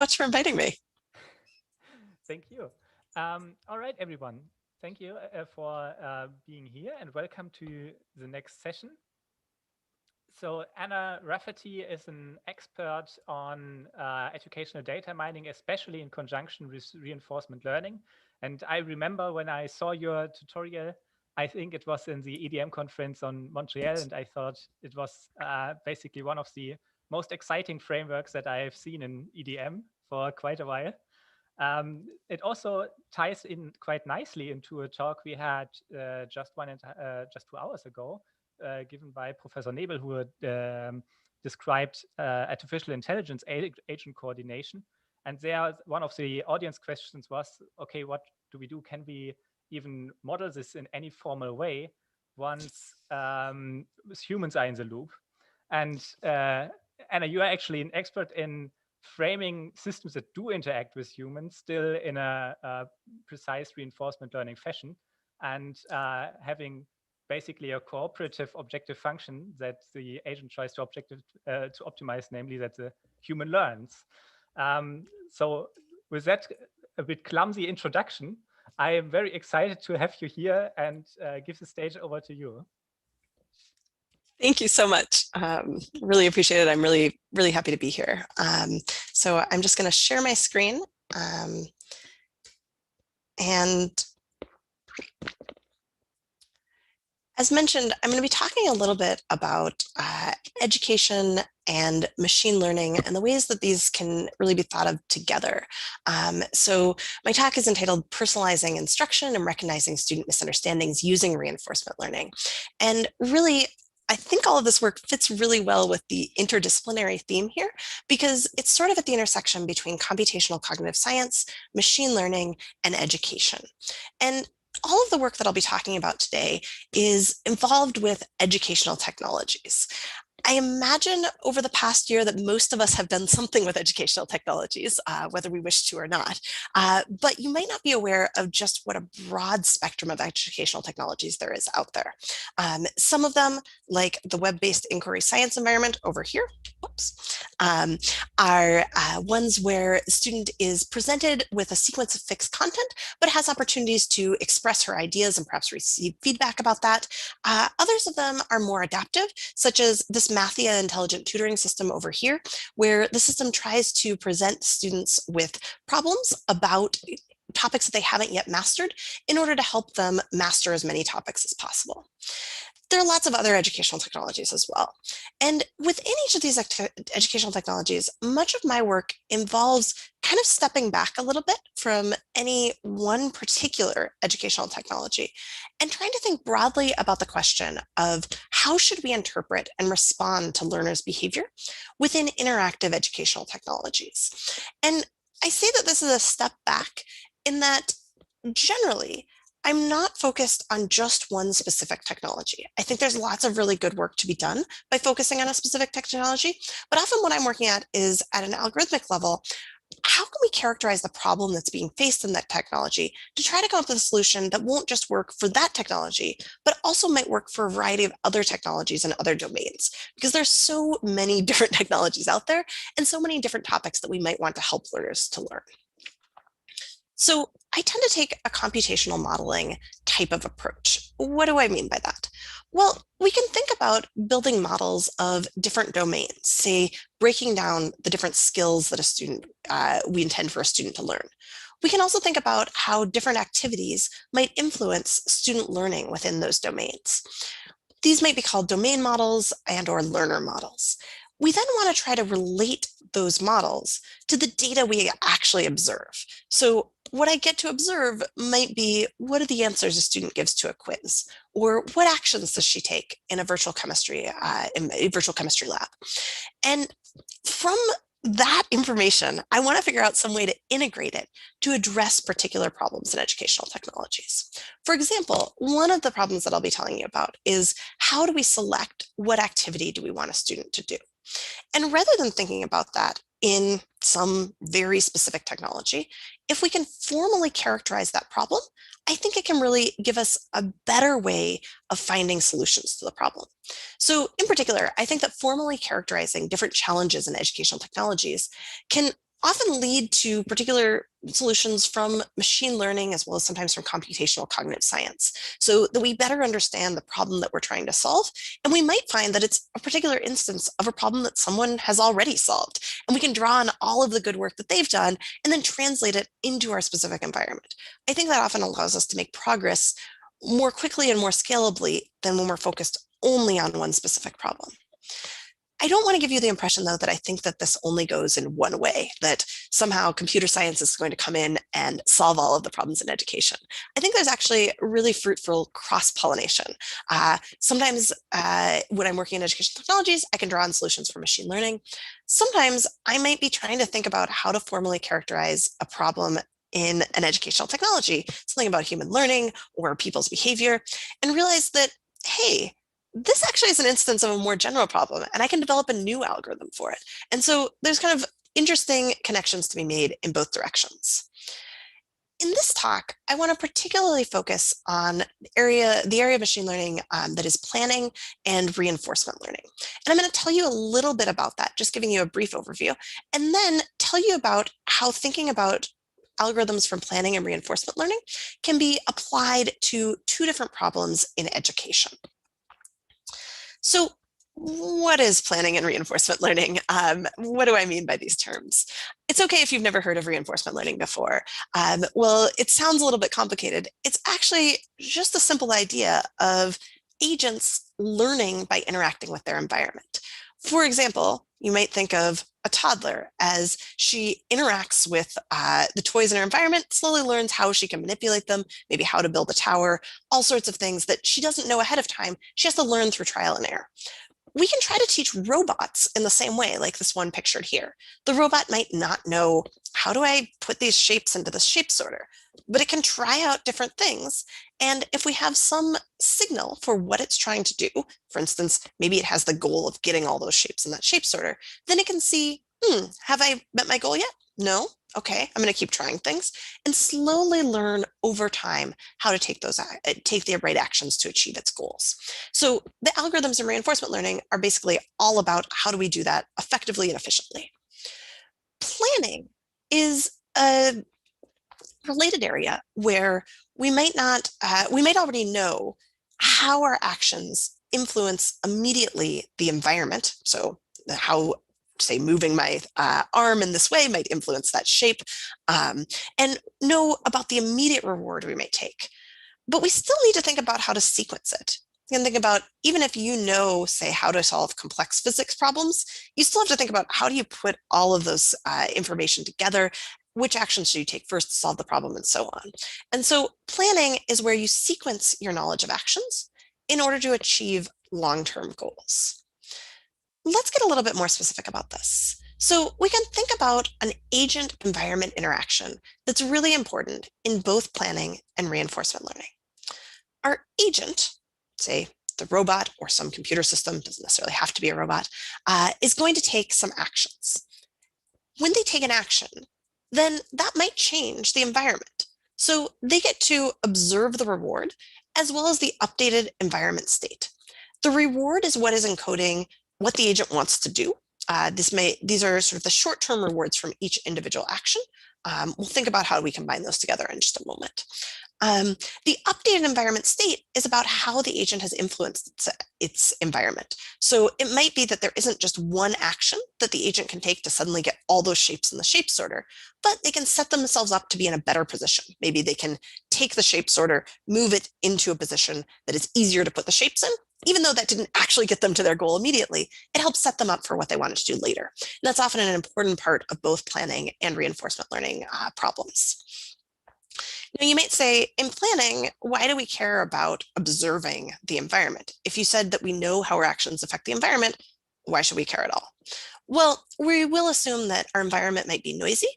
much for inviting me. Thank you. All right, everyone. Thank you for being here and welcome to the next session. So Anna Rafferty is an expert on educational data mining, especially in conjunction with reinforcement learning. And I remember when I saw your tutorial, I think it was in the EDM conference on Montreal, and I thought it was basically one of the most exciting frameworks that I have seen in EDM for quite a while. It also ties in quite nicely into a talk we had just 2 hours ago, given by Professor Nebel, who described artificial intelligence agent coordination. And there, one of the audience questions was, okay, what do we do? Can we even model this in any formal way once humans are in the loop? And Anna, you are actually an expert in framing systems that do interact with humans still in a precise reinforcement learning fashion, and having basically a cooperative objective function that the agent tries to optimize, namely that the human learns. So with that a bit clumsy introduction, I am very excited to have you here and give the stage over to you. Thank you so much. Really appreciate it. I'm really, really happy to be here. So I'm just going to share my screen. And as mentioned, I'm going to be talking a little bit about education and machine learning and the ways that these can really be thought of together. So my talk is entitled Personalizing Instruction and Recognizing Student Misunderstandings Using Reinforcement Learning. And really, I think all of this work fits really well with the interdisciplinary theme here, because it's sort of at the intersection between computational cognitive science, machine learning, and education. And all of the work that I'll be talking about today is involved with educational technologies. I imagine over the past year that most of us have done something with educational technologies, whether we wish to or not. But you might not be aware of just what a broad spectrum of educational technologies there is out there. Some of them, like the web-based inquiry science environment over here, are ones where the student is presented with a sequence of fixed content, but has opportunities to express her ideas and perhaps receive feedback about that. Others of them are more adaptive, such as this Mathia intelligent tutoring system over here, where the system tries to present students with problems about topics that they haven't yet mastered in order to help them master as many topics as possible. There are lots of other educational technologies as well. And within each of these educational technologies, much of my work involves kind of stepping back a little bit from any one particular educational technology and trying to think broadly about the question of how should we interpret and respond to learners' behavior within interactive educational technologies. And I say that this is a step back in that generally, I'm not focused on just one specific technology. I think there's lots of really good work to be done by focusing on a specific technology, but often what I'm working at is at an algorithmic level. How can we characterize the problem that's being faced in that technology to try to come up with a solution that won't just work for that technology, but also might work for a variety of other technologies and other domains? Because there's so many different technologies out there and so many different topics that we might want to help learners to learn. So I tend to take a computational modeling type of approach. What do I mean by that? Well, we can think about building models of different domains, say breaking down the different skills that we intend for a student to learn. We can also think about how different activities might influence student learning within those domains. These might be called domain models and/or learner models. We then want to try to relate those models to the data we actually observe. So what I get to observe might be, what are the answers a student gives to a quiz? Or what actions does she take in a virtual chemistry lab? And from that information, I want to figure out some way to integrate it to address particular problems in educational technologies. For example, one of the problems that I'll be telling you about is how do we select what activity do we want a student to do? And rather than thinking about that in some very specific technology, if we can formally characterize that problem, I think it can really give us a better way of finding solutions to the problem. So in particular, I think that formally characterizing different challenges in educational technologies can often lead to particular solutions from machine learning as well as sometimes from computational cognitive science, so that we better understand the problem that we're trying to solve. And we might find that it's a particular instance of a problem that someone has already solved. And we can draw on all of the good work that they've done and then translate it into our specific environment. I think that often allows us to make progress more quickly and more scalably than when we're focused only on one specific problem. I don't want to give you the impression, though, that I think that this only goes in one way, that somehow computer science is going to come in and solve all of the problems in education. I think there's actually really fruitful cross-pollination. Sometimes when I'm working in education technologies, I can draw on solutions for machine learning. Sometimes I might be trying to think about how to formally characterize a problem in an educational technology, something about human learning or people's behavior, and realize that, hey, this actually is an instance of a more general problem, and I can develop a new algorithm for it. And so there's kind of interesting connections to be made in both directions. In this talk, I want to particularly focus on the area of machine learning that is planning and reinforcement learning. And I'm going to tell you a little bit about that, just giving you a brief overview, and then tell you about how thinking about algorithms from planning and reinforcement learning can be applied to two different problems in education. So what is planning and reinforcement learning? What do I mean by these terms? It's okay if you've never heard of reinforcement learning before. Well, it sounds a little bit complicated. It's actually just a simple idea of agents learning by interacting with their environment. For example, you might think of a toddler as she interacts with the toys in her environment, slowly learns how she can manipulate them, maybe how to build a tower, all sorts of things that she doesn't know ahead of time. She has to learn through trial and error. We can try to teach robots in the same way, like this one pictured here. The robot might not know, how do I put these shapes into the shape sorter? But it can try out different things. And if we have some signal for what it's trying to do, for instance, maybe it has the goal of getting all those shapes in that shape sorter, then it can see, have I met my goal yet? No? Okay, I'm going to keep trying things and slowly learn over time how to take the right actions to achieve its goals. So the algorithms in reinforcement learning are basically all about how do we do that effectively and efficiently. Planning is a related area where we might already know how our actions influence immediately the environment. So how, say, moving my arm in this way might influence that shape, and know about the immediate reward we may take. But we still need to think about how to sequence it. You can think about, even if you know, say, how to solve complex physics problems, you still have to think about how do you put all of those information together, which actions should you take first to solve the problem, and so on. And so planning is where you sequence your knowledge of actions in order to achieve long-term goals. Let's get a little bit more specific about this. So we can think about an agent-environment interaction that's really important in both planning and reinforcement learning. Our agent, say the robot or some computer system, doesn't necessarily have to be a robot, is going to take some actions. When they take an action, then that might change the environment. So they get to observe the reward as well as the updated environment state. The reward is what is encoding what the agent wants to do. These are sort of the short-term rewards from each individual action. We'll think about how we combine those together in just a moment. The updated environment state is about how the agent has influenced its environment. So it might be that there isn't just one action that the agent can take to suddenly get all those shapes in the shape sorter, but they can set themselves up to be in a better position. Maybe they can take the shape sorter, move it into a position that is easier to put the shapes in. Even though that didn't actually get them to their goal immediately, it helps set them up for what they wanted to do later. And that's often an important part of both planning and reinforcement learning problems. Now, you might say, in planning, why do we care about observing the environment? If you said that we know how our actions affect the environment, why should we care at all? Well, we will assume that our environment might be noisy.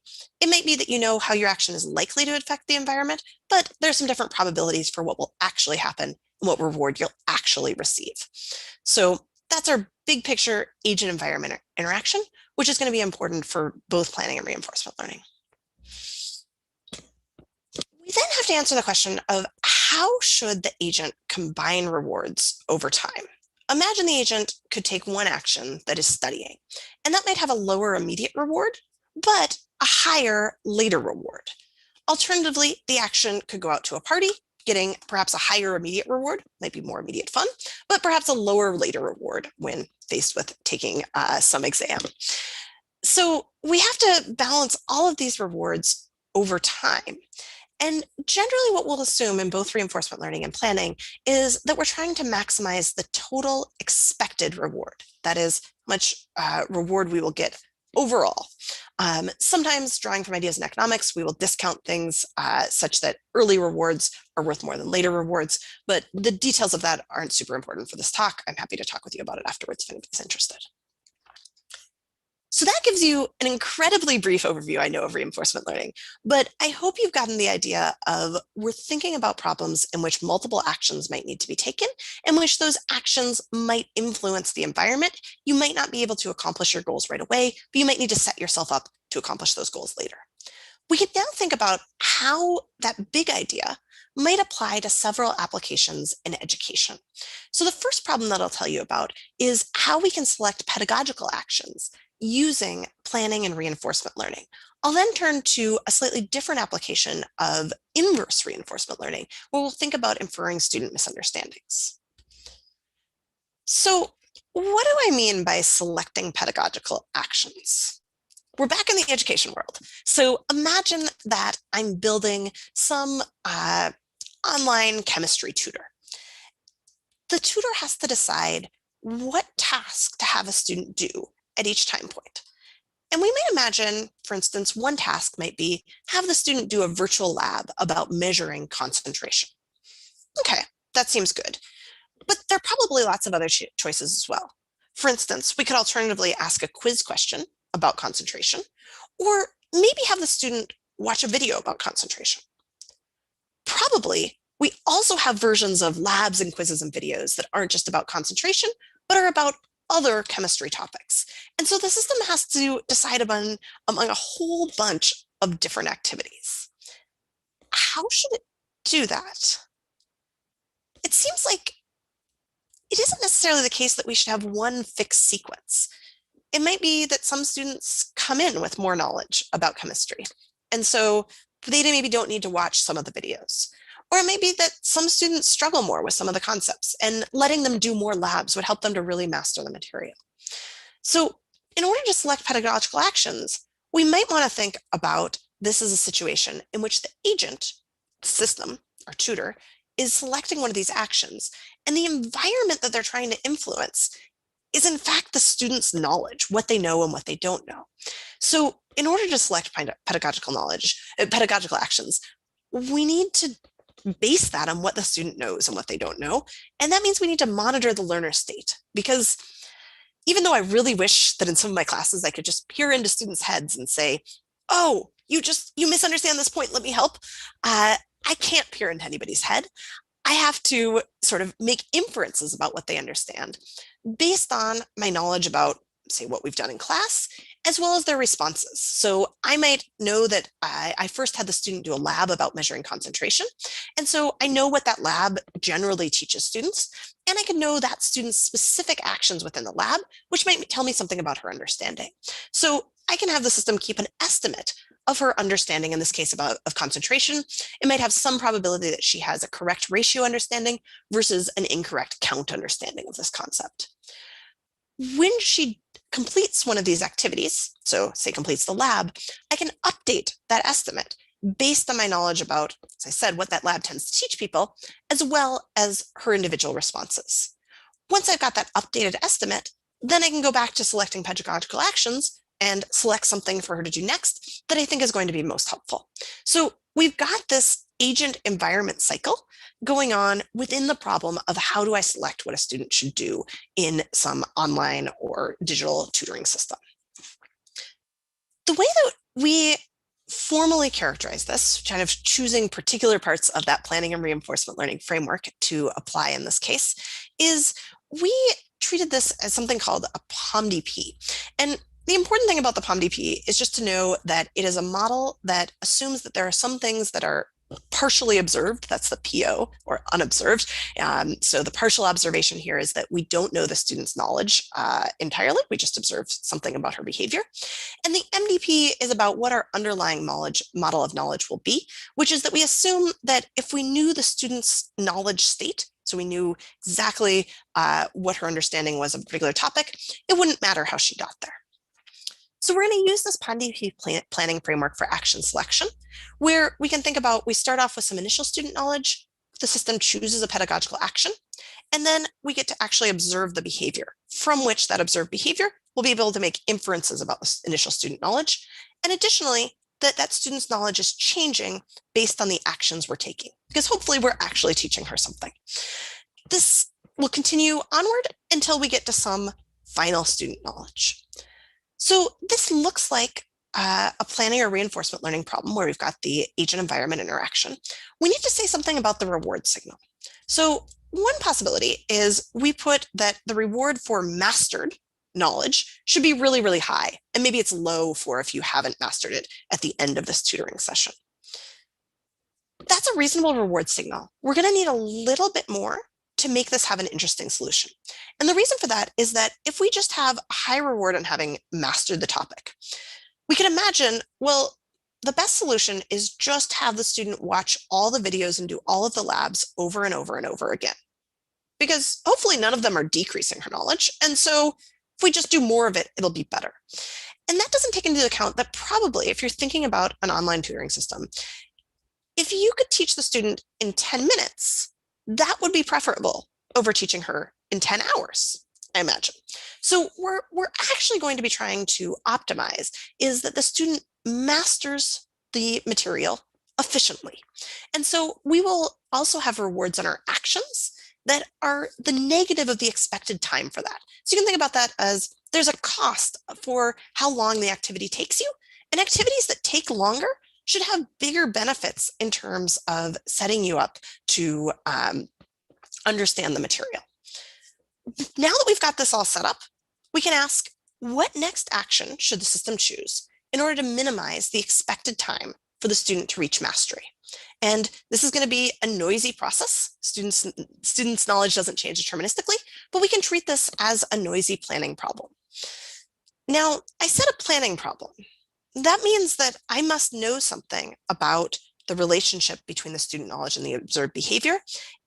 It might be that you know how your action is likely to affect the environment, but there's some different probabilities for what will actually happen and what reward you'll actually receive. So that's our big picture agent-environment interaction, which is going to be important for both planning and reinforcement learning. We then have to answer the question of how should the agent combine rewards over time? Imagine the agent could take one action that is studying, and that might have a lower immediate reward, but a higher later reward. Alternatively, the action could go out to a party, getting perhaps a higher immediate reward, might be more immediate fun, but perhaps a lower later reward when faced with taking some exam. So we have to balance all of these rewards over time. And generally what we'll assume in both reinforcement learning and planning is that we're trying to maximize the total expected reward. That is how much reward we will get overall. Sometimes drawing from ideas in economics, we will discount things such that early rewards are worth more than later rewards, but the details of that aren't super important for this talk. I'm happy to talk with you about it afterwards if anybody's interested. So that gives you an incredibly brief overview, I know, of reinforcement learning, but I hope you've gotten the idea of we're thinking about problems in which multiple actions might need to be taken, in which those actions might influence the environment. You might not be able to accomplish your goals right away, but you might need to set yourself up to accomplish those goals later. We can now think about how that big idea might apply to several applications in education. So the first problem that I'll tell you about is how we can select pedagogical actions using planning and reinforcement learning. I'll then turn to a slightly different application of inverse reinforcement learning, where we'll think about inferring student misunderstandings. So what do I mean by selecting pedagogical actions? We're back in the education world. So imagine that I'm building some online chemistry tutor. The tutor has to decide what task to have a student do at each time point. And we might imagine, for instance, one task might be have the student do a virtual lab about measuring concentration. Okay, that seems good. But there are probably lots of other choices as well. For instance, we could alternatively ask a quiz question about concentration, or maybe have the student watch a video about concentration. Probably, we also have versions of labs and quizzes and videos that aren't just about concentration, but are about other chemistry topics. And so the system has to decide among a whole bunch of different activities. How should it do that? It seems like it isn't necessarily the case that we should have one fixed sequence. It might be that some students come in with more knowledge about chemistry, and so they maybe don't need to watch some of the videos. Or it may be that some students struggle more with some of the concepts, and letting them do more labs would help them to really master the material. So in order to select pedagogical actions, we might want to think about this as a situation in which the agent, the system, or tutor, is selecting one of these actions, and the environment that they're trying to influence is in fact the student's knowledge, what they know and what they don't know. So in order to select pedagogical actions, we need to base that on what the student knows and what they don't know. And that means we need to monitor the learner state, because even though I really wish that in some of my classes I could just peer into students' heads and say, oh, you misunderstand this point, let me help. I can't peer into anybody's head. I have to sort of make inferences about what they understand based on my knowledge about, say, what we've done in class, as well as their responses. So I might know that I first had the student do a lab about measuring concentration. And so I know what that lab generally teaches students, and I can know that student's specific actions within the lab, which might tell me something about her understanding. So I can have the system keep an estimate of her understanding, in this case of concentration. It might have some probability that she has a correct ratio understanding versus an incorrect count understanding of this concept. When she completes one of these activities, so say completes the lab, I can update that estimate based on my knowledge about, as I said, what that lab tends to teach people, as well as her individual responses. Once I've got that updated estimate, then I can go back to selecting pedagogical actions and select something for her to do next that I think is going to be most helpful. So we've got this agent environment cycle going on within the problem of how do I select what a student should do in some online or digital tutoring system. The way that we formally characterize this, kind of choosing particular parts of that planning and reinforcement learning framework to apply in this case, is we treated this as something called a POMDP. And the important thing about the POMDP is just to know that it is a model that assumes that there are some things that are partially observed, that's the PO, or unobserved. So the partial observation here is that we don't know the student's knowledge entirely. We just observed something about her behavior. And the MDP is about what our underlying model of knowledge will be, which is that we assume that if we knew the student's knowledge state, so we knew exactly what her understanding was of a particular topic, it wouldn't matter how she got there. So we're going to use this PondDP planning framework for action selection, where we can think about, we start off with some initial student knowledge, the system chooses a pedagogical action, and then we get to actually observe the behavior, from which that observed behavior will be able to make inferences about the initial student knowledge. And additionally, that student's knowledge is changing based on the actions we're taking, because hopefully we're actually teaching her something. This will continue onward until we get to some final student knowledge. So this looks like a planning or reinforcement learning problem where we've got the agent environment interaction. We need to say something about the reward signal. So one possibility is we put that the reward for mastered knowledge should be really, really high. And maybe it's low for if you haven't mastered it at the end of this tutoring session. That's a reasonable reward signal. We're going to need a little bit more to make this have an interesting solution. And the reason for that is that if we just have a high reward on having mastered the topic, we can imagine, well, the best solution is just have the student watch all the videos and do all of the labs over and over and over again. Because hopefully none of them are decreasing her knowledge. And so if we just do more of it, it'll be better. And that doesn't take into account that probably if you're thinking about an online tutoring system, if you could teach the student in 10 minutes, that would be preferable over teaching her in 10 hours, I imagine. So we're actually going to be trying to optimize is that the student masters the material efficiently. And so we will also have rewards on our actions that are the negative of the expected time for that. So you can think about that as there's a cost for how long the activity takes you, and activities that take longer should have bigger benefits in terms of setting you up to understand the material. Now that we've got this all set up, we can ask, what next action should the system choose in order to minimize the expected time for the student to reach mastery? And this is going to be a noisy process. Students' knowledge doesn't change deterministically, but we can treat this as a noisy planning problem. Now, I said a planning problem. That means that I must know something about the relationship between the student knowledge and the observed behavior,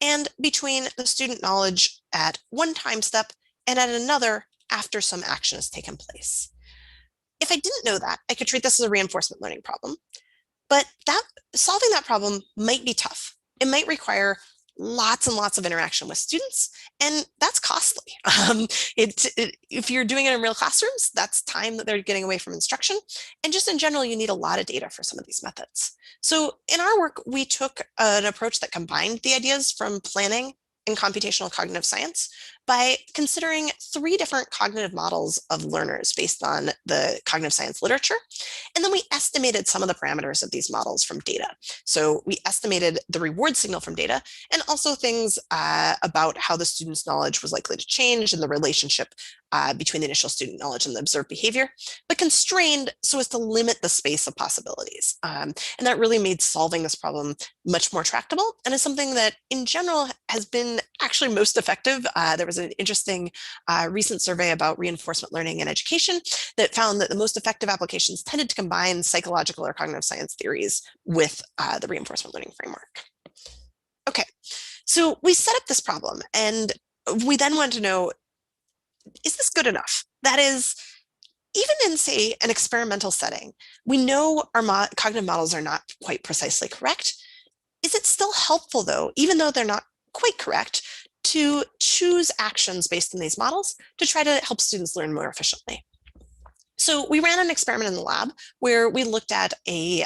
and between the student knowledge at one time step and at another after some action has taken place. If I didn't know that, I could treat this as a reinforcement learning problem, but solving that problem might be tough. It might require lots and lots of interaction with students, and that's costly. If you're doing it in real classrooms, that's time that they're getting away from instruction. And just in general, you need a lot of data for some of these methods. So in our work, we took an approach that combined the ideas from planning and computational cognitive science by considering 3 different cognitive models of learners based on the cognitive science literature. And then we estimated some of the parameters of these models from data. So we estimated the reward signal from data, and also things about how the student's knowledge was likely to change and the relationship between the initial student knowledge and the observed behavior, but constrained so as to limit the space of possibilities. And that really made solving this problem much more tractable, and is something that in general has been actually most effective. There was an interesting recent survey about reinforcement learning and education that found that the most effective applications tended to combine psychological or cognitive science theories with the reinforcement learning framework. Okay, so we set up this problem, and we then wanted to know, is this good enough? That is, even in, say, an experimental setting, we know our cognitive models are not quite precisely correct. Is it still helpful, though, even though they're not quite correct, to choose actions based on these models to try to help students learn more efficiently? So we ran an experiment in the lab where we looked at a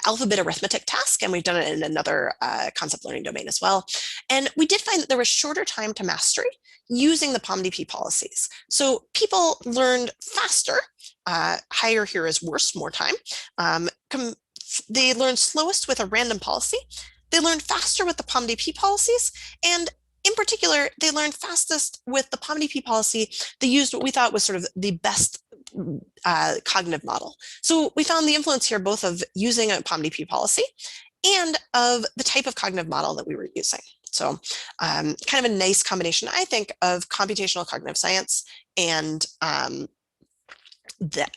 alphabet arithmetic task, and we've done it in another concept learning domain as well. And we did find that there was shorter time to mastery using the POMDP policies. So people learned faster, higher here is worse, more time. They learned slowest with a random policy. They learned faster with the POMDP policies, and In particular, they learned fastest with the POMDP policy. They used what we thought was sort of the best cognitive model. So we found the influence here both of using a POMDP policy and of the type of cognitive model that we were using. So kind of a nice combination, I think, of computational cognitive science and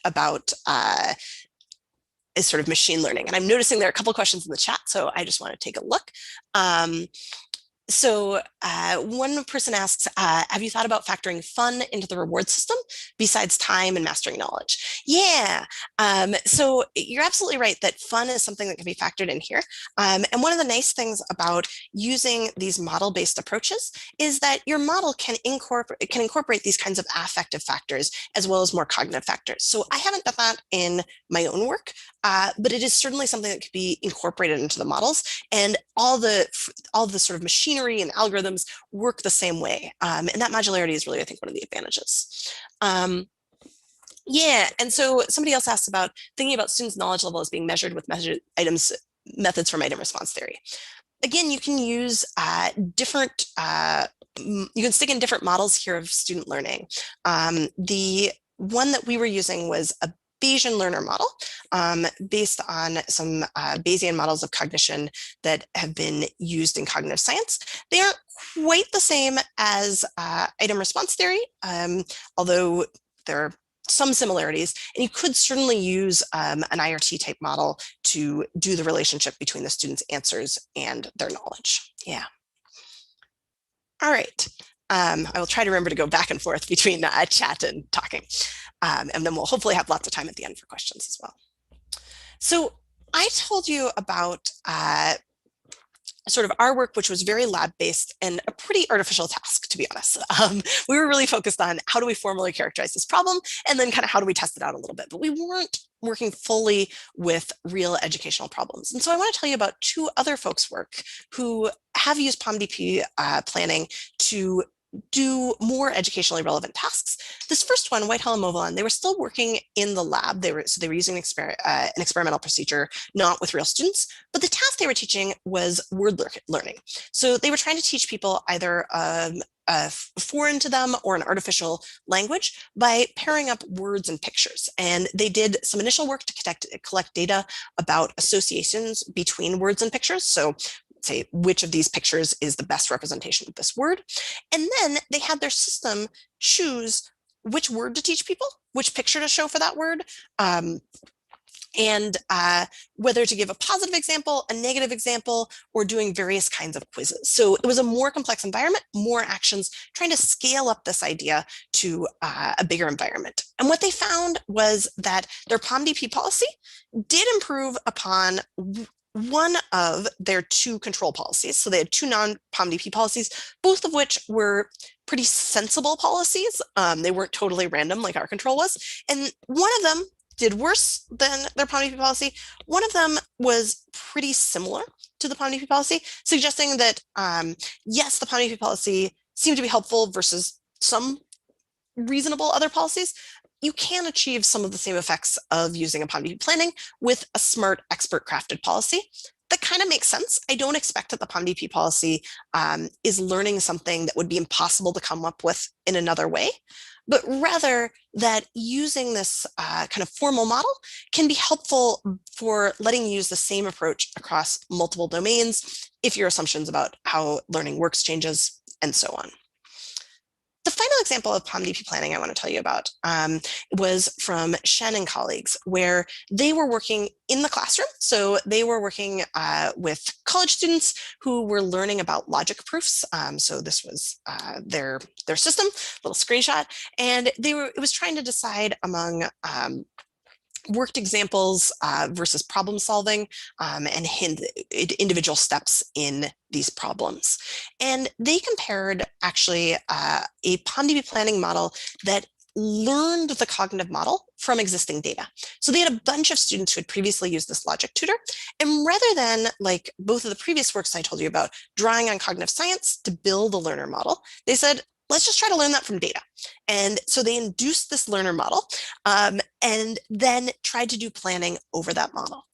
about is sort of machine learning. And I'm noticing there are a couple of questions in the chat, so I just want to take a look. So one person asks, have you thought about factoring fun into the reward system besides time and mastering knowledge? Yeah, so you're absolutely right that fun is something that can be factored in here. And one of the nice things about using these model-based approaches is that your model can incorporate these kinds of affective factors as well as more cognitive factors. So I haven't done that in my own work, but it is certainly something that could be incorporated into the models, and all the sort of machinery and algorithms work the same way. And that modularity is really, I think, one of the advantages. Yeah, and so somebody else asked about thinking about students' knowledge level as being measured with methods from item response theory. Again, you can use different, you can stick in different models here of student learning. The one that we were using was a Bayesian learner model based on some Bayesian models of cognition that have been used in cognitive science. They aren't quite the same as item response theory, although there are some similarities, and you could certainly use an IRT type model to do the relationship between the students' answers and their knowledge. Yeah. All right. I will try to remember to go back and forth between chat and talking. And then we'll hopefully have lots of time at the end for questions as well. So I told you about sort of our work, which was very lab-based and a pretty artificial task, to be honest. We were really focused on how do we formally characterize this problem, and then kind of how do we test it out a little bit. But we weren't working fully with real educational problems. And so I want to tell you about two other folks' work who have used POMDP planning to do more educationally relevant tasks. This first one, Whitehall and Movilan, they were still working in the lab. They were using an experimental procedure, not with real students, but the task they were teaching was word learning. So they were trying to teach people either foreign to them or an artificial language by pairing up words and pictures. And they did some initial work to collect data about associations between words and pictures. So say which of these pictures is the best representation of this word. And then they had their system choose which word to teach people, which picture to show for that word, and whether to give a positive example, a negative example, or doing various kinds of quizzes. So it was a more complex environment, more actions, trying to scale up this idea to a bigger environment. And what they found was that their POMDP policy did improve upon one of their two control policies. So they had two non-POMDP policies, both of which were pretty sensible policies. They weren't totally random like our control was. And one of them did worse than their POMDP policy. One of them was pretty similar to the POMDP policy, suggesting that, yes, the POMDP policy seemed to be helpful versus some reasonable other policies. You can achieve some of the same effects of using a POMDP planning with a smart, expert crafted policy. That kind of makes sense. I don't expect that the POMDP policy is learning something that would be impossible to come up with in another way, but rather that using this kind of formal model can be helpful for letting you use the same approach across multiple domains if your assumptions about how learning works changes, and so on. The final example of POMDP planning I want to tell you about was from Shen and colleagues, where they were working in the classroom. So they were working with college students who were learning about logic proofs. So this was their system, little screenshot, and it was trying to decide among worked examples versus problem solving and individual steps in these problems. And they compared actually a POMDP planning model that learned the cognitive model from existing data. So they had a bunch of students who had previously used this logic tutor. And rather than like both of the previous works I told you about, drawing on cognitive science to build a learner model, they said, let's just try to learn that from data. And so they induced this learner model and then tried to do planning over that model.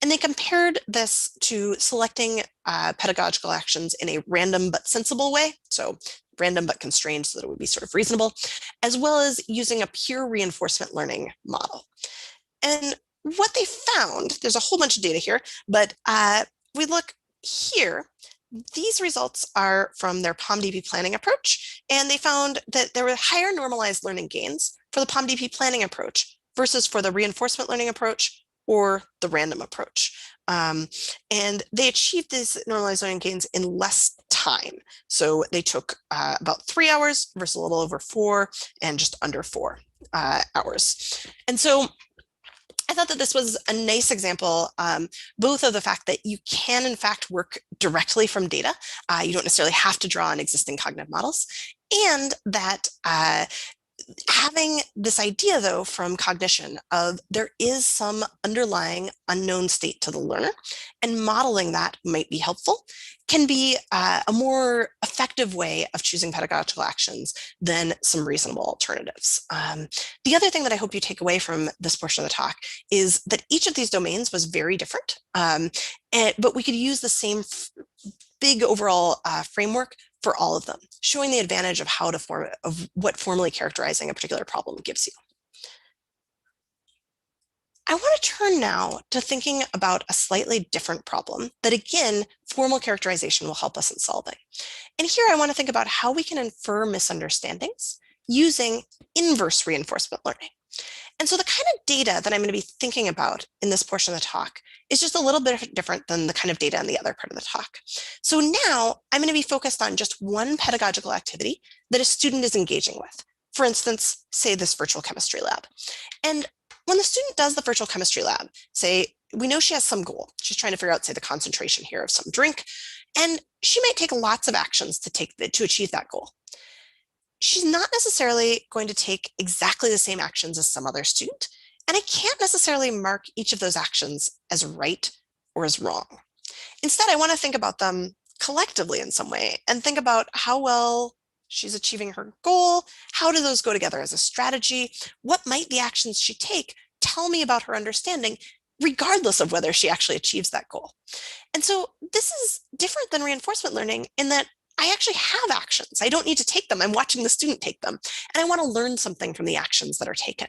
And they compared this to selecting pedagogical actions in a random but sensible way. So random but constrained so that it would be sort of reasonable, as well as using a pure reinforcement learning model. And what they found, there's a whole bunch of data here, but we look here, these results are from their POMDP planning approach, and they found that there were higher normalized learning gains for the POMDP planning approach versus for the reinforcement learning approach or the random approach. And they achieved these normalized learning gains in less time. So they took about 3 hours versus a little over 4 and just under 4 hours. And so I thought that this was a nice example, both of the fact that you can, in fact, work directly from data. You don't necessarily have to draw on existing cognitive models, and that having this idea, though, from cognition of there is some underlying unknown state to the learner, and modeling that might be helpful, can be a more effective way of choosing pedagogical actions than some reasonable alternatives. The other thing that I hope you take away from this portion of the talk is that each of these domains was very different, but we could use the same big overall framework for all of them, showing the advantage of how to of what formally characterizing a particular problem gives you. I want to turn now to thinking about a slightly different problem that, again, formal characterization will help us in solving. And here I want to think about how we can infer misunderstandings using inverse reinforcement learning. And so the kind of data that I'm going to be thinking about in this portion of the talk is just a little bit different than the kind of data in the other part of the talk. So now I'm going to be focused on just one pedagogical activity that a student is engaging with. For instance, say this virtual chemistry lab. And when the student does the virtual chemistry lab, say, we know she has some goal. She's trying to figure out, say, the concentration here of some drink, and she might take lots of actions to achieve that goal. She's not necessarily going to take exactly the same actions as some other student, and I can't necessarily mark each of those actions as right or as wrong. Instead, I want to think about them collectively in some way and think about how well she's achieving her goal. How do those go together as a strategy? What might the actions she take tell me about her understanding, regardless of whether she actually achieves that goal? And so this is different than reinforcement learning in that I actually have actions. I don't need to take them. I'm watching the student take them, and I want to learn something from the actions that are taken.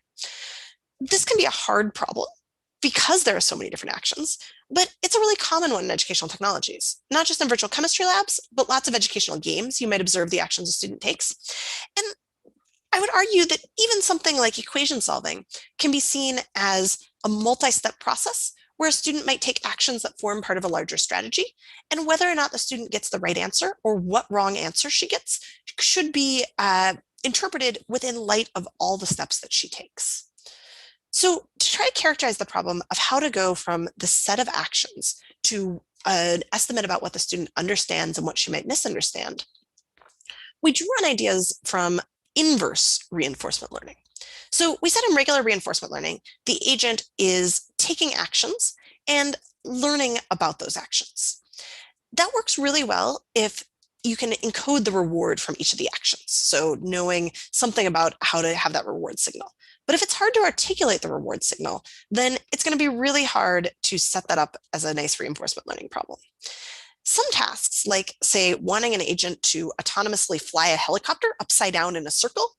This can be a hard problem because there are so many different actions, but it's a really common one in educational technologies, not just in virtual chemistry labs, but lots of educational games. You might observe the actions a student takes. And I would argue that even something like equation solving can be seen as a multi-step process where a student might take actions that form part of a larger strategy, and whether or not the student gets the right answer or what wrong answer she gets should be interpreted within light of all the steps that she takes. So to try to characterize the problem of how to go from the set of actions to an estimate about what the student understands and what she might misunderstand, we drew on ideas from inverse reinforcement learning. So we said in regular reinforcement learning, the agent is taking actions and learning about those actions. That works really well if you can encode the reward from each of the actions. So knowing something about how to have that reward signal. But if it's hard to articulate the reward signal, then it's going to be really hard to set that up as a nice reinforcement learning problem. Some tasks, like, say, wanting an agent to autonomously fly a helicopter upside down in a circle,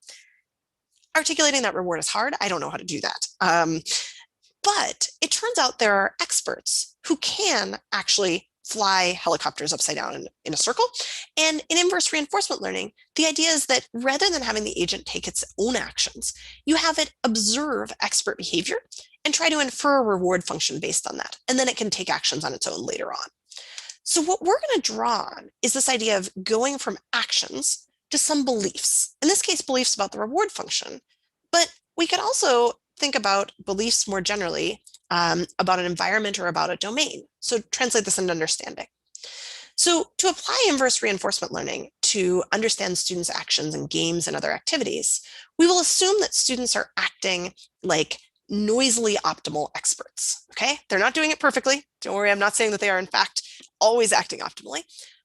articulating that reward is hard. I don't know how to do that. But it turns out there are experts who can actually fly helicopters upside down in a circle. And in inverse reinforcement learning, the idea is that rather than having the agent take its own actions, you have it observe expert behavior and try to infer a reward function based on that. And then it can take actions on its own later on. So what we're going to draw on is this idea of going from actions to some beliefs. In this case, beliefs about the reward function. But we could also think about beliefs more generally about an environment or about a domain. So translate this into understanding. So to apply inverse reinforcement learning to understand students' actions in games and other activities, we will assume that students are acting like noisily optimal experts, okay? They're not doing it perfectly. Don't worry, I'm not saying that they are in fact always acting optimally,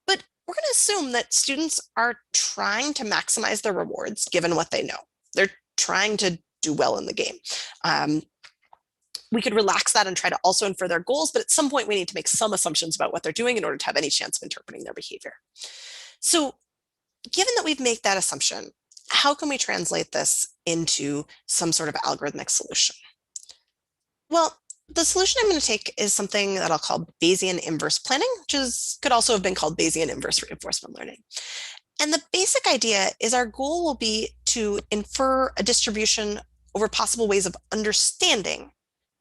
but we're going to assume that students are trying to maximize their rewards given what they know. They're trying to do well in the game. We could relax that and try to also infer their goals, but at some point we need to make some assumptions about what they're doing in order to have any chance of interpreting their behavior. So given that we've made that assumption, how can we translate this into some sort of algorithmic solution? Well, the solution I'm going to take is something that I'll call Bayesian inverse planning, which could also have been called Bayesian inverse reinforcement learning. And the basic idea is our goal will be to infer a distribution over possible ways of understanding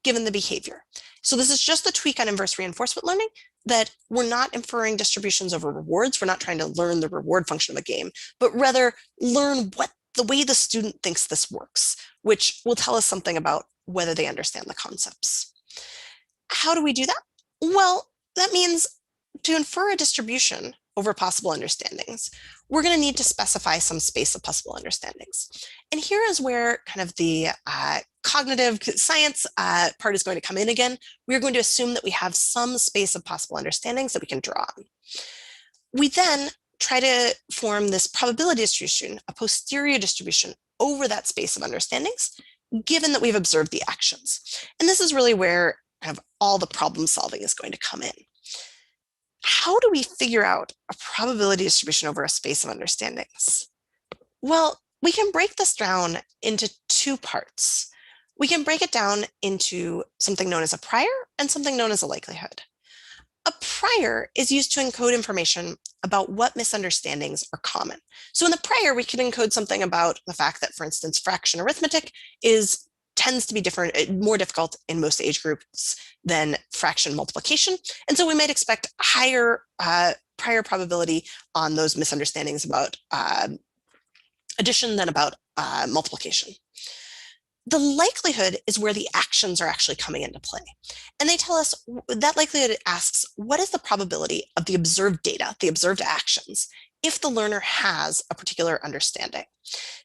given the behavior. So this is just a tweak on inverse reinforcement learning, that we're not inferring distributions over rewards. We're not trying to learn the reward function of a game, but rather learn what the way the student thinks this works, which will tell us something about whether they understand the concepts. How do we do that? Well, that means to infer a distribution over possible understandings, we're going to need to specify some space of possible understandings. And here is where kind of the cognitive science part is going to come in again. We're going to assume that we have some space of possible understandings that we can draw on. We then try to form this probability distribution, a posterior distribution over that space of understandings, given that we've observed the actions. And this is really where kind of all the problem solving is going to come in. How do we figure out a probability distribution over a space of understandings? Well, we can break this down into two parts. We can break it down into something known as a prior and something known as a likelihood. A prior is used to encode information about what misunderstandings are common. So in the prior, we can encode something about the fact that, for instance, fraction arithmetic tends to be more difficult in most age groups than fraction multiplication. And so we might expect higher prior probability on those misunderstandings about addition than about multiplication. The likelihood is where the actions are actually coming into play. And they tell us that likelihood asks, what is the probability of the observed data, the observed actions, if the learner has a particular understanding?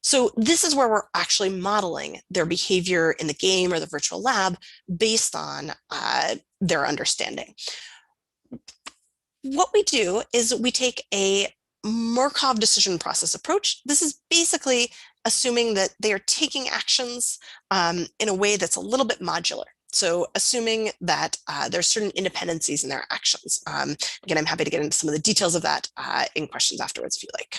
So this is where we're actually modeling their behavior in the game or the virtual lab based on their understanding. What we do is we take a Markov decision process approach. This is basically assuming that they are taking actions in a way that's a little bit modular. So assuming that there's certain independencies in their actions. Again, I'm happy to get into some of the details of that in questions afterwards if you like.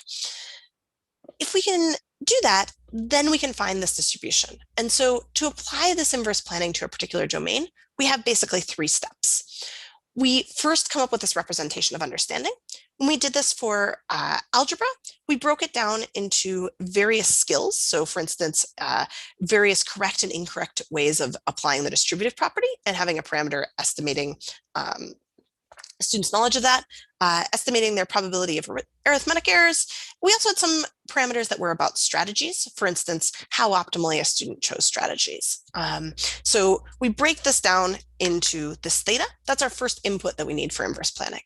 If we can do that, then we can find this distribution. And so to apply this inverse planning to a particular domain, we have basically 3 steps. We first come up with this representation of understanding. When we did this for algebra, we broke it down into various skills. So for instance, various correct and incorrect ways of applying the distributive property and having a parameter estimating students' knowledge of that, estimating their probability of arithmetic errors. We also had some parameters that were about strategies. For instance, how optimally a student chose strategies. So we break this down into this theta. That's our first input that we need for inverse planning.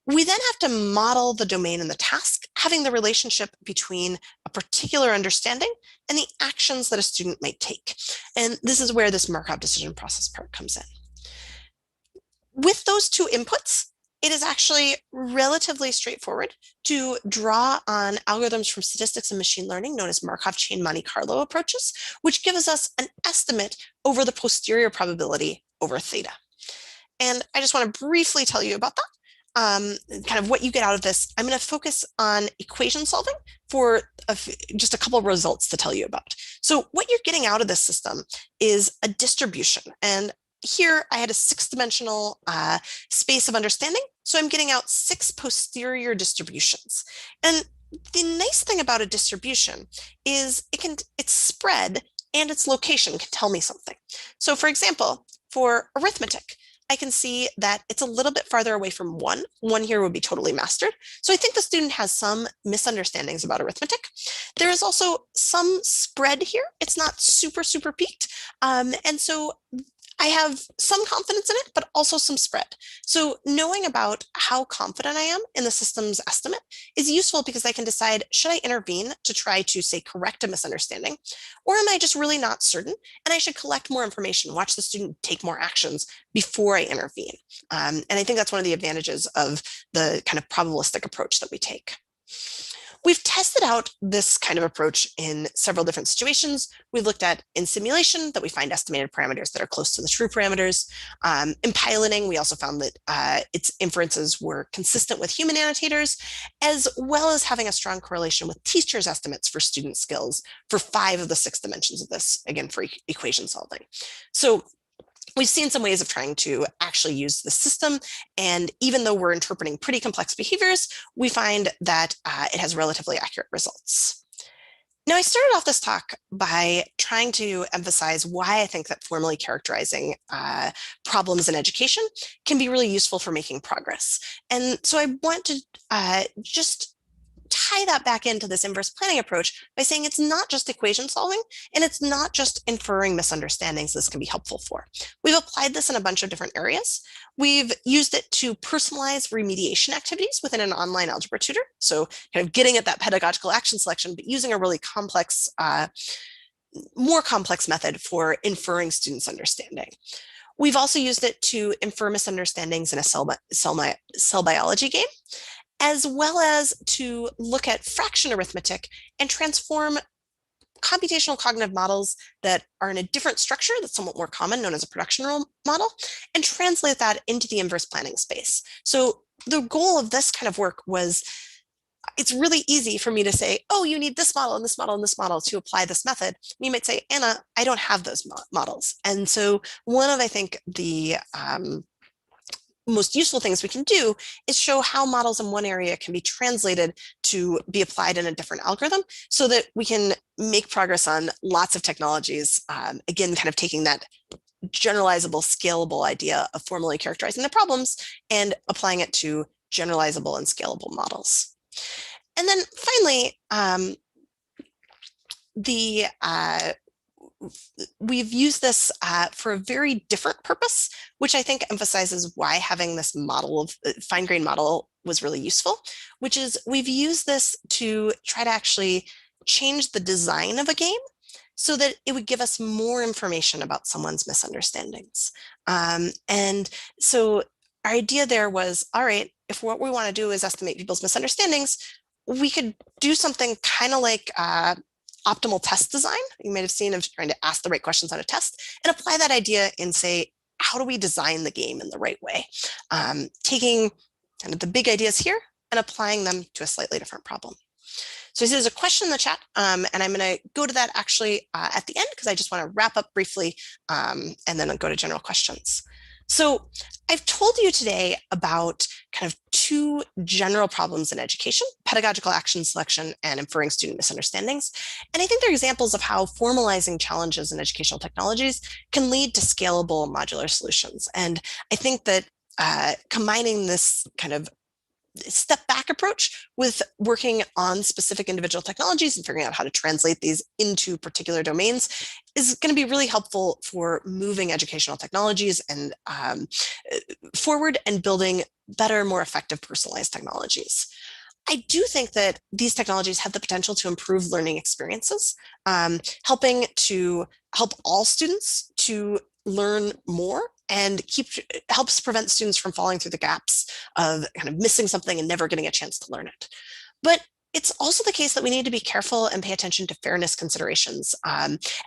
We then have to model the domain and the task, having the relationship between a particular understanding and the actions that a student might take. And this is where this Markov decision process part comes in. With those 2 inputs, it is actually relatively straightforward to draw on algorithms from statistics and machine learning known as Markov chain Monte Carlo approaches, which gives us an estimate over the posterior probability over theta. And I just want to briefly tell you about that. Kind of what you get out of this. I'm going to focus on equation solving for just a couple of results to tell you about. So what you're getting out of this system is a distribution. And here I had a 6-dimensional space of understanding. So I'm getting out 6 posterior distributions. And the nice thing about a distribution is its spread and its location can tell me something. So for example, for arithmetic, I can see that it's a little bit farther away from 1. 1 here would be totally mastered. So I think the student has some misunderstandings about arithmetic. There is also some spread here. It's not super peaked. And so I have some confidence in it, but also some spread. So knowing about how confident I am in the system's estimate is useful because I can decide, should I intervene to try to, say, correct a misunderstanding, or am I just really not certain and I should collect more information, watch the student take more actions before I intervene. And I think that's one of the advantages of the kind of probabilistic approach that we take. We've tested out this kind of approach in several different situations. We've looked at in simulation that we find estimated parameters that are close to the true parameters. In piloting, we also found that its inferences were consistent with human annotators, as well as having a strong correlation with teachers' estimates for student skills for 5 of the 6 dimensions of this, again, for equation solving. So we've seen some ways of trying to actually use the system. And even though we're interpreting pretty complex behaviors, we find that it has relatively accurate results. Now, I started off this talk by trying to emphasize why I think that formally characterizing problems in education can be really useful for making progress. And so I want to just tie that back into this inverse planning approach by saying it's not just equation solving and it's not just inferring misunderstandings this can be helpful for. We've applied this in a bunch of different areas. We've used it to personalize remediation activities within an online algebra tutor. So kind of getting at that pedagogical action selection, but using a really complex, more complex method for inferring students' understanding. We've also used it to infer misunderstandings in a cell biology game, as well as to look at fraction arithmetic and transform computational cognitive models that are in a different structure that's somewhat more common, known as a production rule model, and translate that into the inverse planning space. So the goal of this kind of work was, it's really easy for me to say, oh, you need this model and this model and this model to apply this method. And you might say, Anna, I don't have those models. And so one of, I think, the most useful things we can do is show how models in one area can be translated to be applied in a different algorithm so that we can make progress on lots of technologies. Again, kind of taking that generalizable, scalable idea of formally characterizing the problems and applying it to generalizable and scalable models. And then finally, we've used this for a very different purpose, which I think emphasizes why having this model of fine-grained model was really useful, which is we've used this to try to actually change the design of a game so that it would give us more information about someone's misunderstandings. And so our idea there was, all right, if what we want to do is estimate people's misunderstandings, we could do something kind of like optimal test design, you might have seen, of trying to ask the right questions on a test and apply that idea and say, how do we design the game in the right way? Taking kind of the big ideas here and applying them to a slightly different problem. So there's a question in the chat, and I'm going to go to that actually at the end because I just want to wrap up briefly and then I'll go to general questions. So I've told you today about kind of 2 general problems in education, pedagogical action selection and inferring student misunderstandings. And I think they're examples of how formalizing challenges in educational technologies can lead to scalable modular solutions. And I think that combining this kind of step back approach with working on specific individual technologies and figuring out how to translate these into particular domains is going to be really helpful for moving educational technologies and forward and building better, more effective personalized technologies. I do think that these technologies have the potential to improve learning experiences, helping to help all students to learn more and helps prevent students from falling through the gaps of kind of missing something and never getting a chance to learn it. But it's also the case that we need to be careful and pay attention to fairness considerations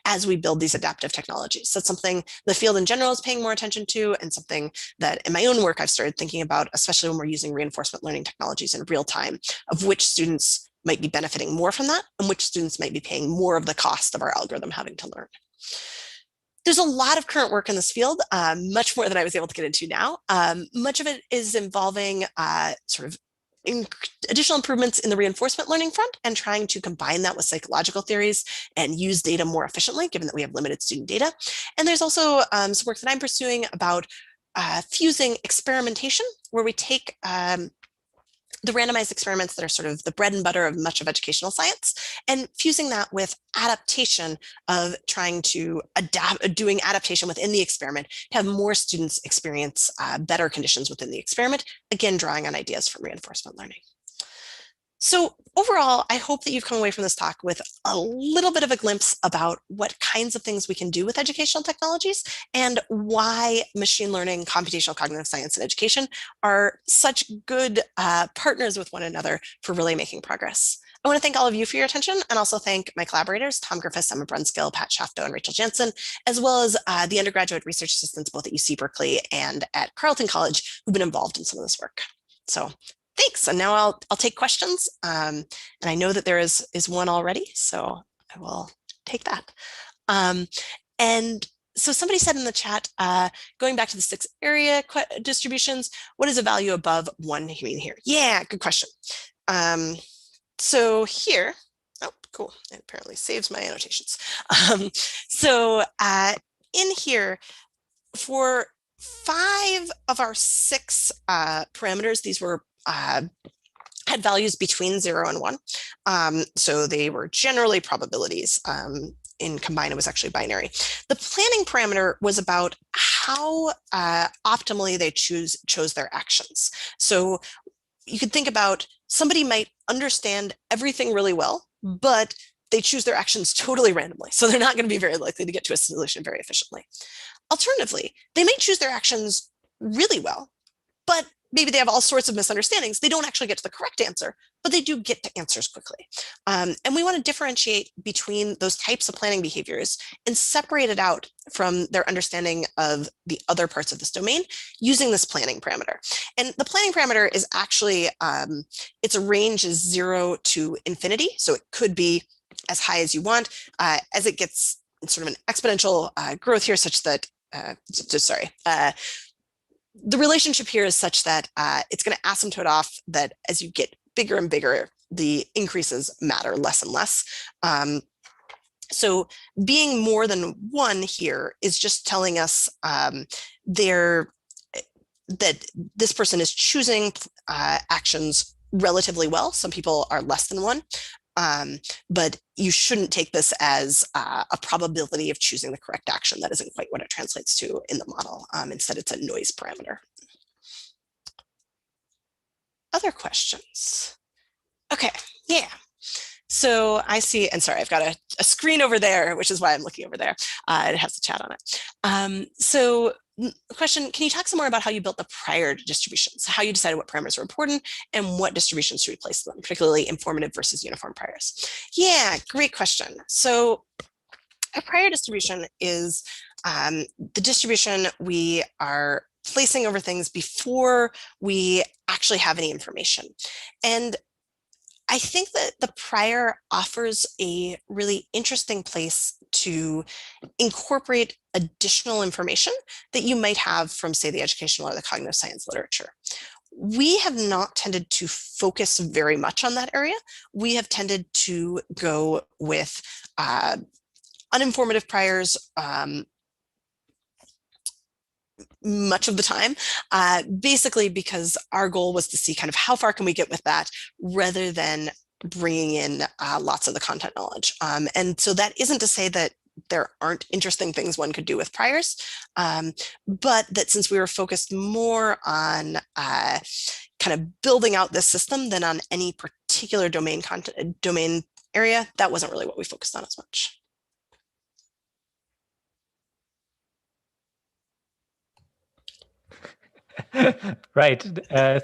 as we build these adaptive technologies. So it's something the field in general is paying more attention to, and something that in my own work I've started thinking about, especially when we're using reinforcement learning technologies in real time, of which students might be benefiting more from that and which students might be paying more of the cost of our algorithm having to learn. There's a lot of current work in this field, much more than I was able to get into now. Much of it is involving sort of additional improvements in the reinforcement learning front and trying to combine that with psychological theories and use data more efficiently, given that we have limited student data. And there's also some work that I'm pursuing about fusing experimentation, where we take the randomized experiments that are sort of the bread and butter of much of educational science, and fusing that with adaptation of trying to doing adaptation within the experiment to have more students experience better conditions within the experiment, again, drawing on ideas from reinforcement learning. So overall, I hope that you've come away from this talk with a little bit of a glimpse about what kinds of things we can do with educational technologies and why machine learning, computational cognitive science, and education are such good partners with one another for really making progress. I want to thank all of you for your attention and also thank my collaborators, Tom Griffiths, Emma Brunskill, Pat Shafto, and Rachel Jansen, as well as the undergraduate research assistants both at UC Berkeley and at Carleton College who've been involved in some of this work. So thanks. And now I'll take questions. And I know that there is one already, so I will take that. And so somebody said in the chat, going back to the 6 area distributions, what is a value above 1 you mean here? Yeah, good question. So here, oh, cool. It apparently saves my annotations. So in here, for 5 of our 6 parameters, these were had values between 0 and 1. So they were generally probabilities. In combined, it was actually binary. The planning parameter was about how optimally they chose their actions. So you could think about somebody might understand everything really well, but they choose their actions totally randomly. So they're not going to be very likely to get to a solution very efficiently. Alternatively, they may choose their actions really well, but maybe they have all sorts of misunderstandings. They don't actually get to the correct answer, but they do get to answers quickly. And we want to differentiate between those types of planning behaviors and separate it out from their understanding of the other parts of this domain using this planning parameter. And the planning parameter is actually, its range is 0 to infinity. So it could be as high as you want. As it gets sort of an exponential growth here, such that, the relationship here is such that it's going to asymptote off that as you get bigger and bigger, the increases matter less and less. So being more than 1 here is just telling us that this person is choosing actions relatively well. Some people are less than 1. But you shouldn't take this as a probability of choosing the correct action. That isn't quite what it translates to in the model. Instead, it's a noise parameter. Other questions? Okay, yeah. So I see, and sorry, I've got a screen over there, which is why I'm looking over there. It has the chat on it. So question, can you talk some more about how you built the prior distributions, how you decided what parameters were important and what distributions to replace them, particularly informative versus uniform priors? Yeah, great question. So a prior distribution is the distribution we are placing over things before we actually have any information. And I think that the prior offers a really interesting place to incorporate additional information that you might have from, say, the educational or the cognitive science literature. We have not tended to focus very much on that area. We have tended to go with uninformative priors much of the time, basically because our goal was to see kind of how far can we get with that rather than bringing in lots of the content knowledge. And so that isn't to say that there aren't interesting things one could do with priors, but that since we were focused more on kind of building out this system than on any particular domain area, that wasn't really what we focused on as much. Right.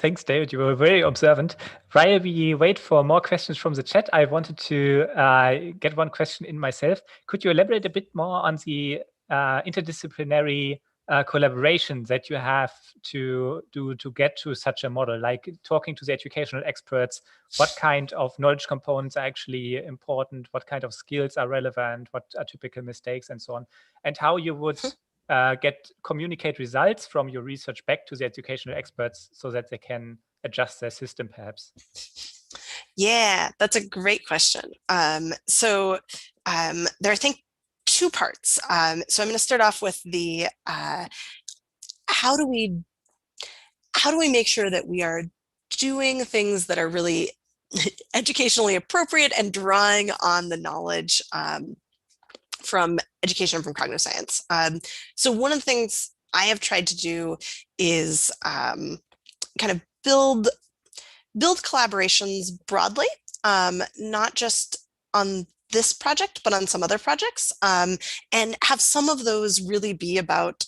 Thanks, David. You were very observant. While we wait for more questions from the chat, I wanted to get one question in myself. Could you elaborate a bit more on the interdisciplinary collaboration that you have to do to get to such a model, like talking to the educational experts, what kind of knowledge components are actually important, what kind of skills are relevant, what are typical mistakes, and so on, and how you would communicate results from your research back to the educational experts so that they can adjust their system, perhaps? Yeah, that's a great question. So there are, I think, 2 parts. So I'm going to start off with the how do we make sure that we are doing things that are really educationally appropriate and drawing on the knowledge from education and from cognitive science. So one of the things I have tried to do is kind of build collaborations broadly, not just on this project, but on some other projects, and have some of those really be about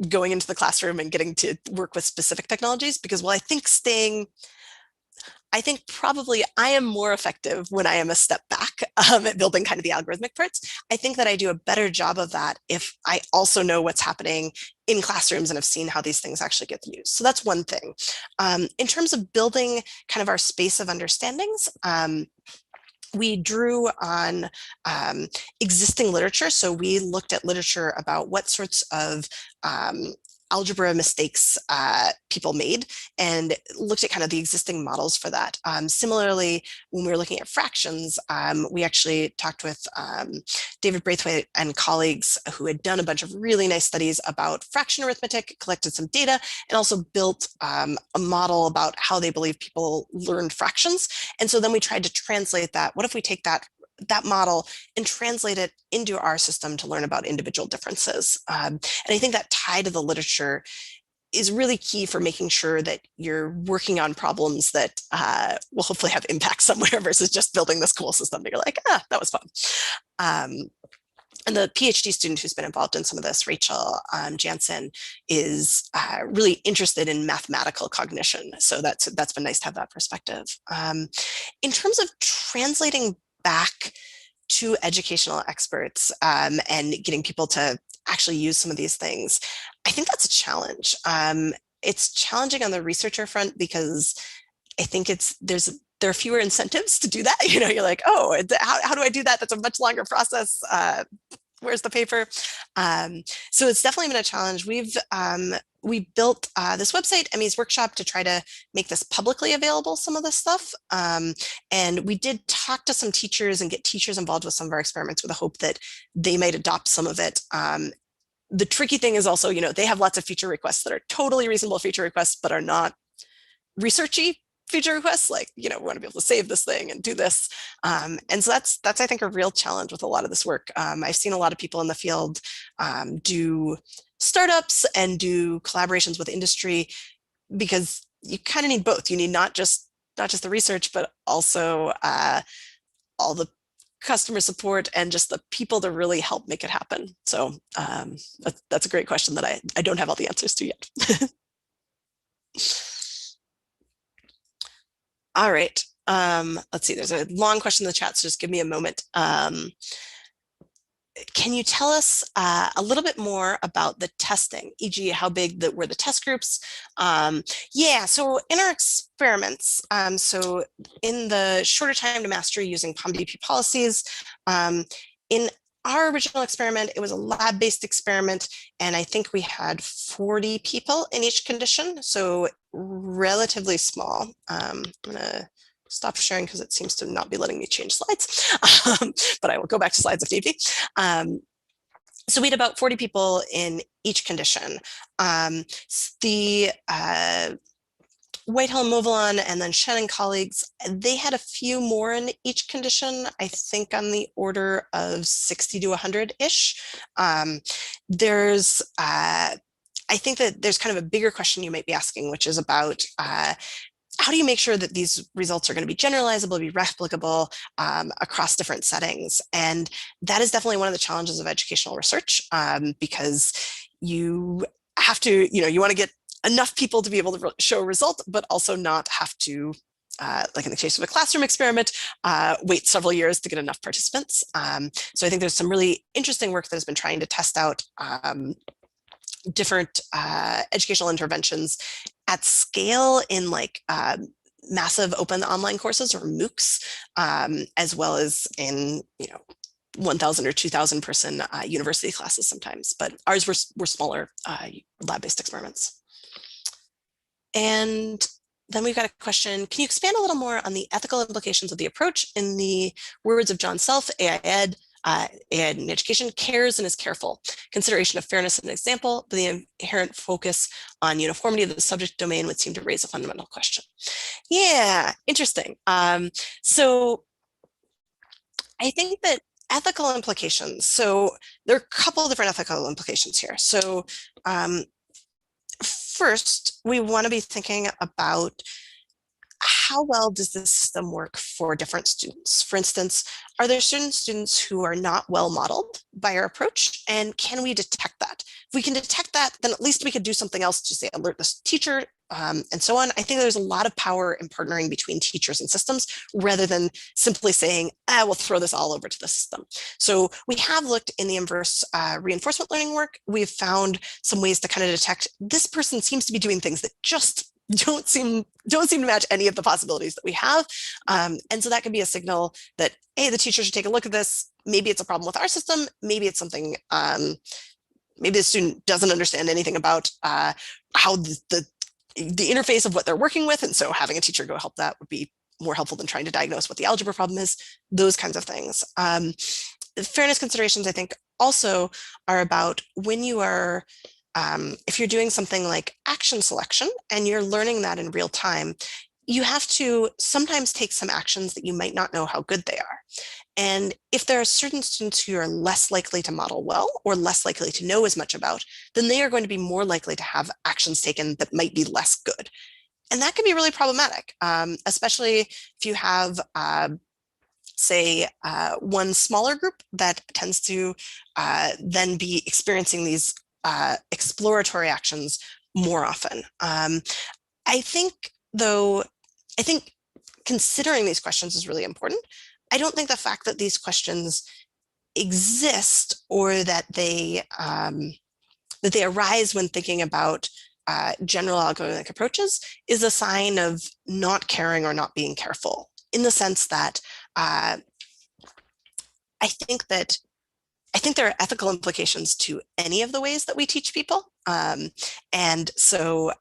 going into the classroom and getting to work with specific technologies. Because while I think probably I am more effective when I am a step back at building kind of the algorithmic parts. I think that I do a better job of that if I also know what's happening in classrooms and have seen how these things actually get used. So that's one thing. In terms of building kind of our space of understandings, we drew on existing literature. So we looked at literature about what sorts of algebra mistakes people made and looked at kind of the existing models for that. Similarly, when we were looking at fractions, we actually talked with David Braithwaite and colleagues who had done a bunch of really nice studies about fraction arithmetic, collected some data, and also built a model about how they believe people learned fractions. And so then we tried to translate that. What if we take that model and translate it into our system to learn about individual differences? And I think that tie to the literature is really key for making sure that you're working on problems that will hopefully have impact somewhere versus just building this cool system that you're like, that was fun. And the PhD student who's been involved in some of this, Rachel Jansen, is really interested in mathematical cognition. So that's been nice to have that perspective. In terms of translating back to educational experts and getting people to actually use some of these things, I think that's a challenge. It's challenging on the researcher front because I think there are fewer incentives to do that. You're like, oh, how do I do that? That's a much longer process. Where's the paper? So it's definitely been a challenge. We built this website, Emmy's Workshop, to try to make this publicly available, some of this stuff. And we did talk to some teachers and get teachers involved with some of our experiments with the hope that they might adopt some of it. The tricky thing is also, they have lots of feature requests that are totally reasonable feature requests, but are not researchy feature requests. Like, we want to be able to save this thing and do this. And so that's, I think, a real challenge with a lot of this work. I've seen a lot of people in the field do startups and do collaborations with industry, because you kind of need both. You need not just the research, but also all the customer support and just the people to really help make it happen. So that's a great question that I don't have all the answers to yet. All right. Let's see, there's a long question in the chat, so just give me a moment. Can you tell us a little bit more about the testing, e.g. how big were the test groups? Yeah, so in our experiments, so in the shorter time to mastery using POM-DP policies, in our original experiment, it was a lab-based experiment, and I think we had 40 people in each condition, so relatively small. I'm gonna stop sharing because it seems to not be letting me change slides, but I will go back to slides if need be. So we had about 40 people in each condition. The Whitehill, Movilon, and then Shen and colleagues, they had a few more in each condition, I think on the order of 60 to 100-ish. I think that there's kind of a bigger question you might be asking, which is about how do you make sure that these results are going to be generalizable, be replicable across different settings? And that is definitely one of the challenges of educational research, because you have to, you want to get enough people to be able to show a result, but also not have to, like in the case of a classroom experiment, wait several years to get enough participants. So I think there's some really interesting work that has been trying to test out different educational interventions at scale in like massive open online courses, or MOOCs, as well as in 1,000 or 2,000 person university classes sometimes. But ours were smaller lab-based experiments. And then we've got a question, can you expand a little more on the ethical implications of the approach? In the words of John Self, AI Ed, in education cares and is careful. Consideration of fairness is an example, but the inherent focus on uniformity of the subject domain would seem to raise a fundamental question. Yeah, interesting. So I think that ethical implications, so there are a couple of different ethical implications here. So first, we want to be thinking about how well does the system work for different students? For instance, are there certain students who are not well modeled by our approach? And can we detect that? If we can detect that, then at least we could do something else to say alert this teacher and so on. I think there's a lot of power in partnering between teachers and systems rather than simply saying, we'll throw this all over to the system. So we have looked in the inverse reinforcement learning work. We've found some ways to kind of detect this person seems to be doing things that just don't seem to match any of the possibilities that we have. And so that could be a signal that, hey, the teacher should take a look at this. Maybe it's a problem with our system. Maybe it's something, maybe the student doesn't understand anything about how the interface of what they're working with. And so having a teacher go help that would be more helpful than trying to diagnose what the algebra problem is, those kinds of things. The fairness considerations, I think, also are about when you are if you're doing something like action selection and you're learning that in real time, you have to sometimes take some actions that you might not know how good they are. And if there are certain students who are less likely to model well or less likely to know as much about, then they are going to be more likely to have actions taken that might be less good. And that can be really problematic, especially if you have say one smaller group that tends to then be experiencing these exploratory actions more often. I think, though, considering these questions is really important. I don't think the fact that these questions exist or that they arise when thinking about general algorithmic approaches is a sign of not caring or not being careful, in the sense that I think there are ethical implications to any of the ways that we teach people. And so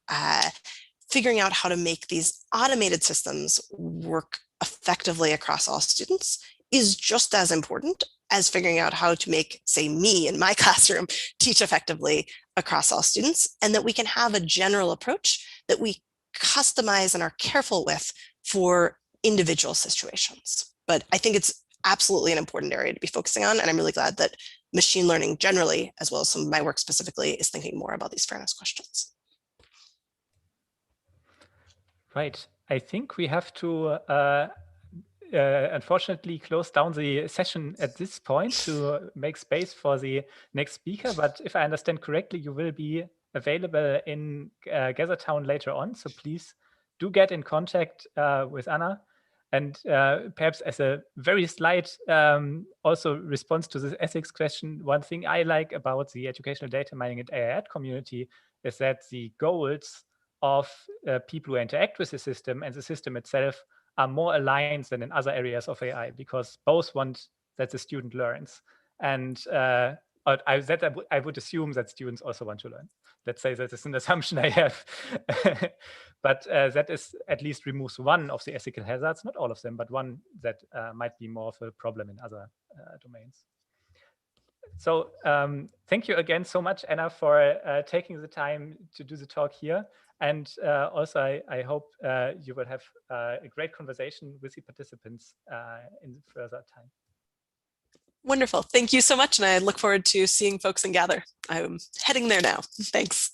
figuring out how to make these automated systems work effectively across all students is just as important as figuring out how to make, say, me in my classroom teach effectively across all students, and that we can have a general approach that we customize and are careful with for individual situations. But I think it's absolutely an important area to be focusing on. And I'm really glad that machine learning generally, as well as some of my work specifically, is thinking more about these fairness questions. Right. I think we have to unfortunately close down the session at this point to make space for the next speaker. But if I understand correctly, you will be available in Gathertown later on. So please do get in contact with Anna. And perhaps as a very slight also response to this ethics question, one thing I like about the educational data mining and AI community is that the goals of people who interact with the system and the system itself are more aligned than in other areas of AI, because both want that the student learns. And I would assume that students also want to learn. Let's say that is an assumption I have. But that is at least removes one of the ethical hazards, not all of them, but one that might be more of a problem in other domains. So thank you again so much, Anna, for taking the time to do the talk here. And also, I hope you will have a great conversation with the participants in further time. Wonderful. Thank you so much. And I look forward to seeing folks in Gather. I'm heading there now. Thanks.